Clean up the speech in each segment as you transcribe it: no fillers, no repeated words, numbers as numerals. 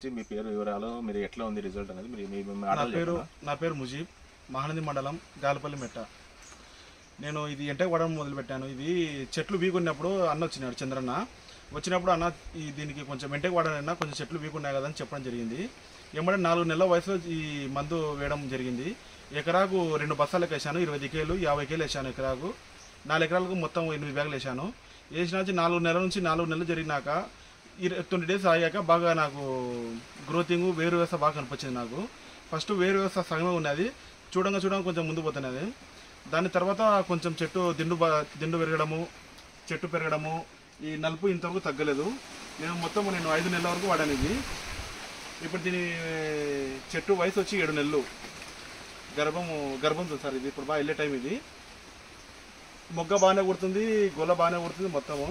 మీ పేరు వివరాలు మీరు ఎట్లా ఉంది రిజల్ట్ అనేది మీరు నా పేరు ముజీబ్, మహానంది మండలం గాలపల్లి మెట్ట. నేను ఇది ఎంటకు వాడడం మొదలుపెట్టాను. ఇది చెట్లు వీగున్నప్పుడు అన్న వచ్చినాడు, చంద్రన్న వచ్చినప్పుడు అన్న దీనికి కొంచెం ఎంటకు వాడాలన్నా కొంచెం చెట్లు వీగున్నాయి కదా అని చెప్పడం జరిగింది. ఏమంటే 4 నెలల వయసులో ఈ మందు వేయడం జరిగింది. ఎకరాకు 2 బస్తాలకు వేసాను, 20 కేలు 50 కేలు వేసాను. ఎకరాకు 4 ఎకరాలకు మొత్తం 8 బ్యాగులు వేసాను. వేసిన 4 నెలల నుంచి 4 నెలలు జరిగినాక 20 డేస్ ఆగాక బాగా నాకు గ్రోతింగ్ వేరు వ్యవస్థ బాగా కనిపించింది. నాకు ఫస్ట్ వేరు వ్యవస్థ సగమే ఉన్నది, చూడంగా కొంచెం ముందు పోతున్నది. దాని తర్వాత కొంచెం చెట్టు దిండు పెరగడము, చెట్టు పెరగడము, ఈ నలుపు ఇంతవరకు తగ్గలేదు. నేను 5 నెలల వరకు వాడాను ఇది. ఇప్పుడు దీని చెట్టు వయసు వచ్చి 7 నెలలు. గర్భం సార్ ఇది. ఇప్పుడు బాగా వెళ్ళే టైం ఇది. మొగ్గ బాగానే కుడుతుంది, గొల్ల బాగానే కుడుతుంది. మొత్తము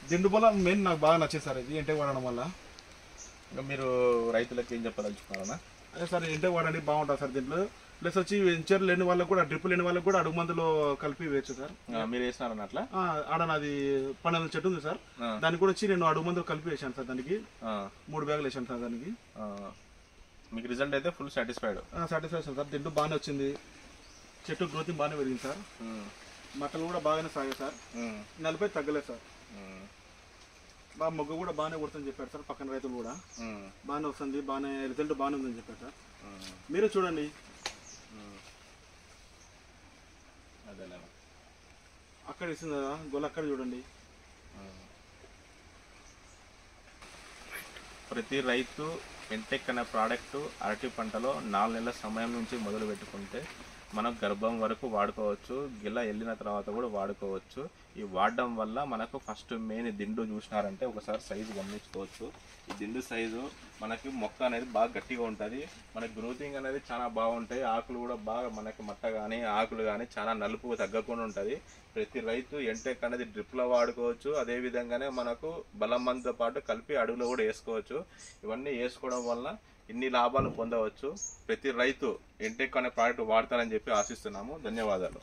దిండు పొల మెయిన్ నాకు బాగా నచ్చింది సార్ ఇది ఎంటకు వాడడం వల్ల. ఇంకా మీరు రైతులకు ఏం చెప్పదలుచుకున్నారన్నా? అదే సార్, ఎంటకు వాడండి బాగుంటుంది సార్. దీంట్లో ప్లస్ వచ్చి వెంచర్ లేని వాళ్ళకు కూడా, డ్రిప్ లేని వాళ్ళకి కూడా అడుగు మందులో కలిపి వేయచ్చు సార్. మీరు వేసినారన్న అట్లా? ఆడ నాది 12 చెట్టు ఉంది సార్. దానికి కూడా వచ్చి నేను అడుగు మందులో కలిపి వేసాను సార్. దానికి 3 బ్యాగులు వేసాను సార్. దానికి మీకు రిజల్ట్ అయితే ఫుల్ సాటిస్ఫాక్షన్ సార్. దిండు బాగానే వచ్చింది, చెట్టు గ్రోతింగ్ బాగానే పెరిగింది సార్. మట్టలు కూడా బాగానే సాగాయి సార్. నలభై తగ్గలేదు సార్. బాగా మొగ్గ కూడా బాగానే కొడుతుందని చెప్పారు సార్. పక్కన రైతులు కూడా బాగానే వస్తుంది, బాగానే రిజల్ట్ బాగానే ఉందని చెప్పారు సార్. మీరు చూడండి, అక్కడ ఇస్తుంది కదా గొల్ల, అక్కడ చూడండి. ప్రతి రైతు ఎంటెక్ అనే ప్రోడక్ట్ అరటి పంటలో 4 నెలల సమయం నుంచి మొదలు పెట్టుకుంటే మనం గర్భం వరకు వాడుకోవచ్చు, గిల్ల వెళ్ళిన తర్వాత కూడా వాడుకోవచ్చు. ఈ వాడడం వల్ల మనకు ఫస్ట్ మెయిన్ దిండు చూసినారంటే ఒకసారి సైజు గమనించుకోవచ్చు. ఈ దిండు సైజు మనకి మొక్క అనేది బాగా గట్టిగా ఉంటుంది, మనకి గ్రోతింగ్ అనేది చాలా బాగుంటాయి. ఆకులు కూడా బాగా మనకి మట్ట కానీ ఆకులు కానీ చాలా నలుపు తగ్గకుండా ఉంటుంది. ప్రతి రైతు ఎంటెక్ అనేది డ్రిప్లో వాడుకోవచ్చు. అదేవిధంగానే మనకు బలం మందుతో పాటు కలిపి అడుగులో కూడా వేసుకోవచ్చు. ఇవన్నీ వేసుకోవడం వల్ల ఇన్ని లాభాలు పొందవచ్చు. ప్రతి రైతు ఎంటెక్ అనే ప్రోడక్ట్ వాడతారని చెప్పి ఆశిస్తున్నాము. ధన్యవాదాలు.